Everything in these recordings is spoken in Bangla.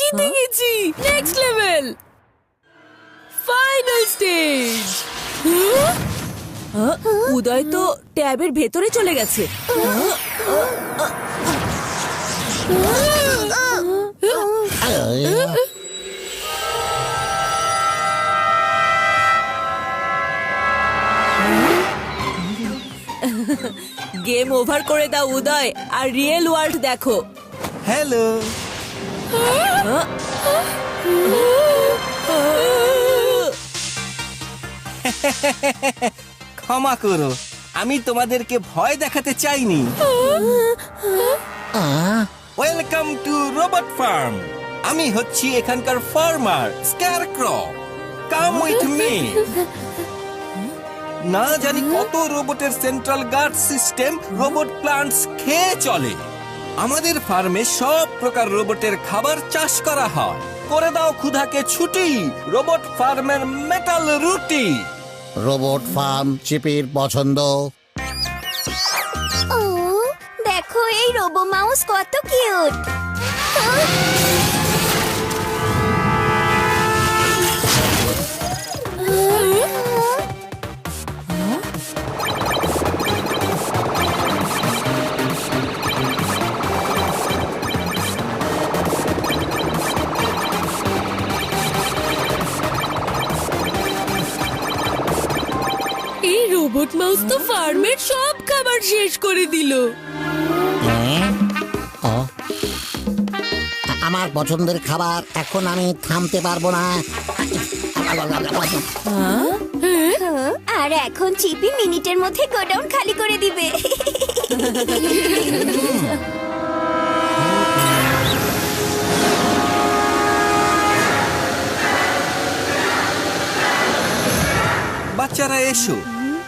জিতে গেছি। Next level, final stage. Uday তো ট্যাবের ভেতরে চলে গেছে। গেম ওভার করে দাও উদয়, আর রিয়েল ওয়ার্ল্ড দেখো। হ্যালো। ক্ষমা করো, আমি তোমাদেরকে ভয় দেখাতে চাইনি। Welcome to robot farm. আমি হচ্ছি এখানকার farmer scarecrow. Come with me. না জানি কত রোবটের central guard system robot plants খেয়ে চলে। আমাদের ফার্মে সব প্রকার রোবটের খাবার চাষ করা হয়। করে দাও ক্ষুধাকে ছুটি, রোবট ফার্মের মেটাল রুটি। রোবট ফার্ম চিপির পছন্দ। ও দেখো এই রোবো মাউস কত কিউট। এই রোবট মাউস তো ফার্মের সব খাবার শেষ করে দিল। আমার পছন্দের খাবার, এখন আমি থামতে পারবো না। আর এখন চিপি মিনিটের মধ্যে গোডাউন খালি করে দিবে। বাচ্চারা এসো,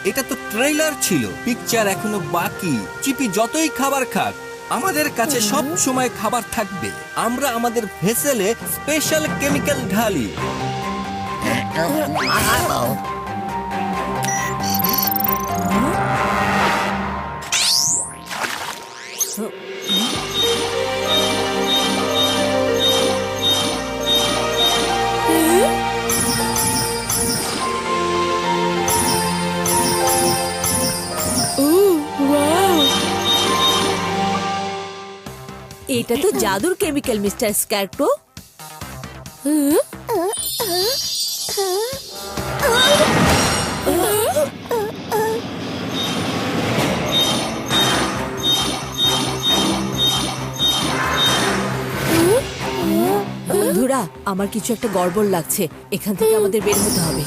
এটা তো ট্রেলার ছিল, পিকচার এখনো বাকি। চিপি যতই খাবার খাক, আমাদের কাছে সব সময় খাবার থাকবে। আমরা আমাদের ভেসেলে স্পেশাল কেমিক্যাল ঢালি। এটা তো জাদুর কেমিক্যাল মিস্টার স্ক্যারক্রো। বন্ধুরা, আমার কিছু একটা গড়বড় লাগছে। এখান থেকে আমাদের বের হতে হবে।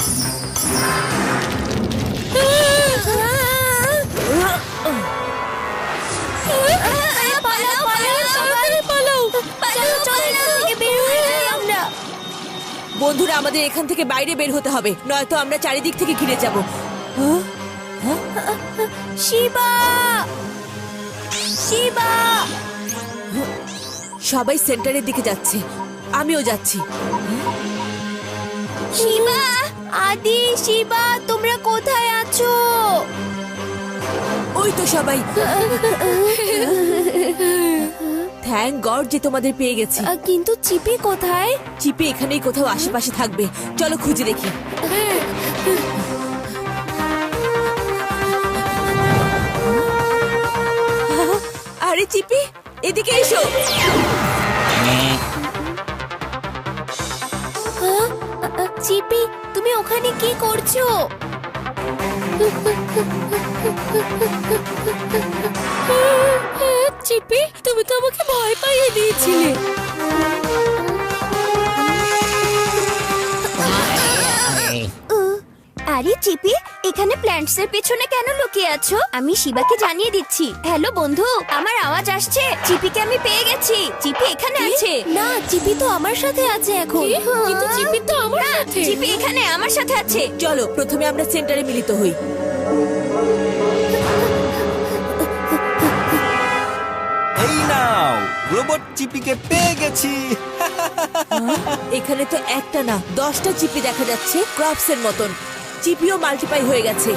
বন্ধুরা, আমাদের এখান থেকে বাইরে বের হতে হবে, নয়তো আমরা চারিদিক থেকে ঘিরে যাব। শিবা, শিবা। সবাই সেন্টারের দিকে যাচ্ছে, আমিও যাচ্ছি। শিবা, আদি, শিবা, তোমরা কোথায় আছো? ওই তো সবাই। থ্যাংক গড যে তোমাদের পেয়ে গেছি। কিন্তু চিপি কোথায়? চিপি এখানেই কোথাও আশেপাশে থাকবে, চলো খুঁজে দেখি। আরে চিপি, এদিকে এসো। চিপি, তুমি ওখানে কি করছো? চিপি, তুমি তো আমাকে ভয় পাইয়ে দিয়েছিলে। আরে চিপি, এখানে প্ল্যান্টস এর পেছনে কেন লুকিয়ে আছো? আমি শিবাকে জানিয়ে দিচ্ছি। হ্যালো বন্ধু, আমার আওয়াজ আসছে? চিপিকে আমি পেয়ে গেছি। চিপি এখানে আছে। না, চিপি তো আমার সাথে আছে এখন। কিন্তু চিপি তো আমার সাথে। চিপি এখানে আমার সাথে আছে। চলো প্রথমে আমরা সেন্টারে মিলিত হই। এই নাও, রোবট চিপিকে পেয়ে গেছি। এখানে তো একটা না 10টা চিপি দেখা যাচ্ছে, ক্রপস এর মতন। চিপিও মাল্টিপ্লাই হয়ে গেছে।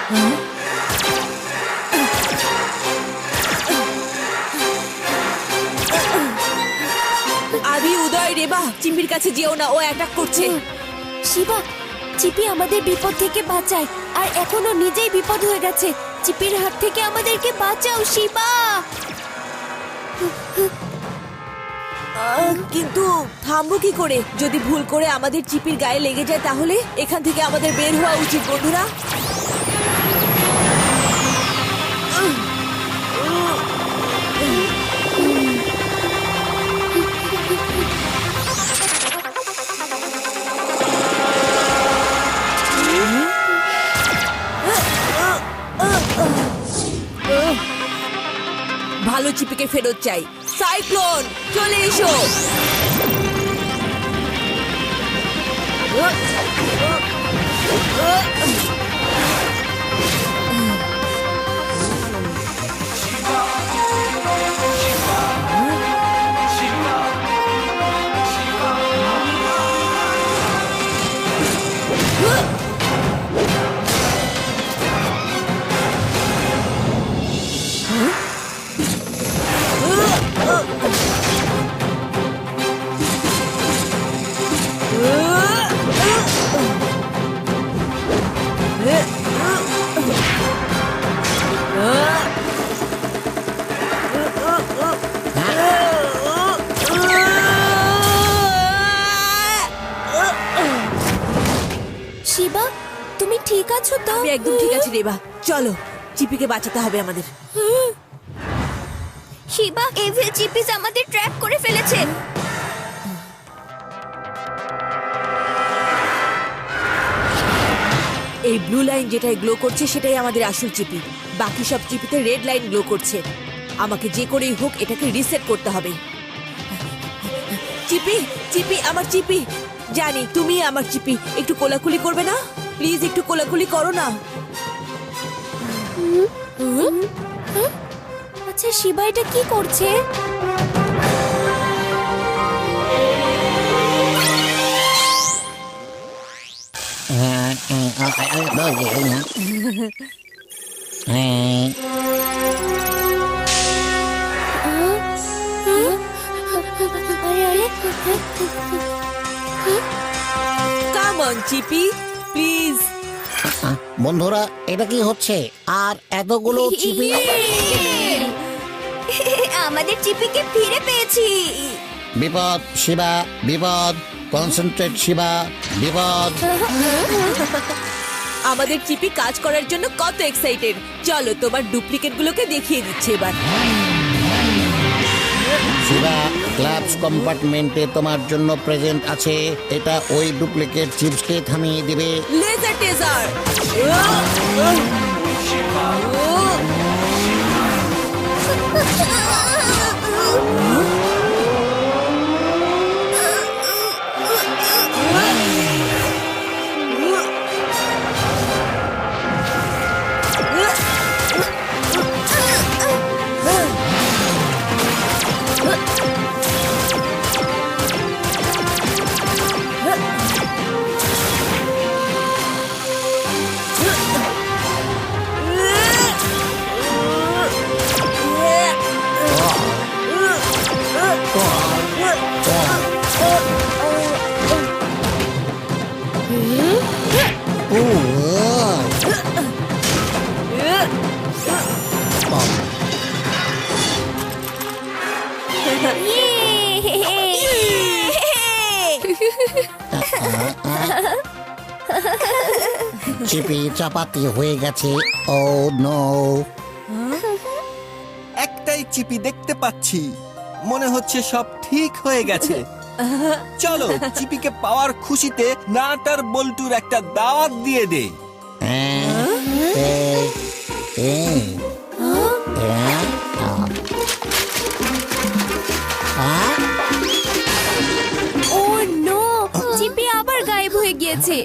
আদি, উদয়, রেবা, চিম্পির কাছে যেও না, ও অ্যাটাক করছে। শিবা, চিপি আমাদের বিপদ থেকে বাঁচায়, আর এখনো নিজেই বিপদ হয়ে গেছে। চিপির হাত থেকে আমাদেরকে বাঁচাও শিবা। কিন্তু থামবো কি করে? যদি ভুল করে আমাদের চিপির গায়ে লেগে যায় তাহলে? এখান থেকে আমাদের বের হওয়া উচিত বন্ধুরা। ভালো চিপিকে ফেরত চাই। সাইক্লোন, চলে এসো। শিবা, তুমি ঠিক আছো তো? আমি একদম ঠিক আছি রেবা, চলো, চিপিকে বাঁচাতে হবে আমাদের। শিবা, এভিল চিপিস আমাদের ট্র্যাপ করে ফেলেছে। এই ব্লু লাইন যেটাই গ্লো করছে সেটাই আমাদের আসল চিপি। বাকি সব চিপিতে রেড লাইন গ্লো করছে। আমাকে যে করেই হোক এটাকে রিসেট করতে হবে। চিপি, চিপি, আমার চিপি। জানি তুমি আমার চিপি, একটু কোলাকুলি করবে না? প্লিজ একটু কোলাকুলি করো না। আচ্ছা শিবা, এটা কি করছে? Come on Chippy, please. বন্ধুরা, এটা কি হচ্ছে? আর এতগুলো চিপি। আমাদের চিপিকে ফিরে পেয়েছি। বিপদ শিবা, বিপদ। কনসেন্ট্রেট শিবা, বিপদ। আমাদের চিপি কাজ করার জন্য কত এক্সাইটেড। চলো তোমার ডুপ্লিকেট গুলোকে দেখিয়ে দিচ্ছি এবার। শিবা, ক্লাবস কম্পার্টমেন্টে তোমার জন্য প্রেজেন্ট আছে। এটা ওই ডুপ্লিকেট চিপসকে থামিয়ে দিবে। Laser taser. চিপি চাপাতি হয়ে গেছে। ও নো। একটাই চিপি দেখতে পাচ্ছি, মনে হচ্ছে সব ঠিক হয়ে গেছে। চলো চিপিকে পাওয়ার খুশিতে নাটার বল্টুর একটা দাওয়াত দিয়ে দে। ও নো, চিপি আবার গায়েব হয়ে গিয়েছে।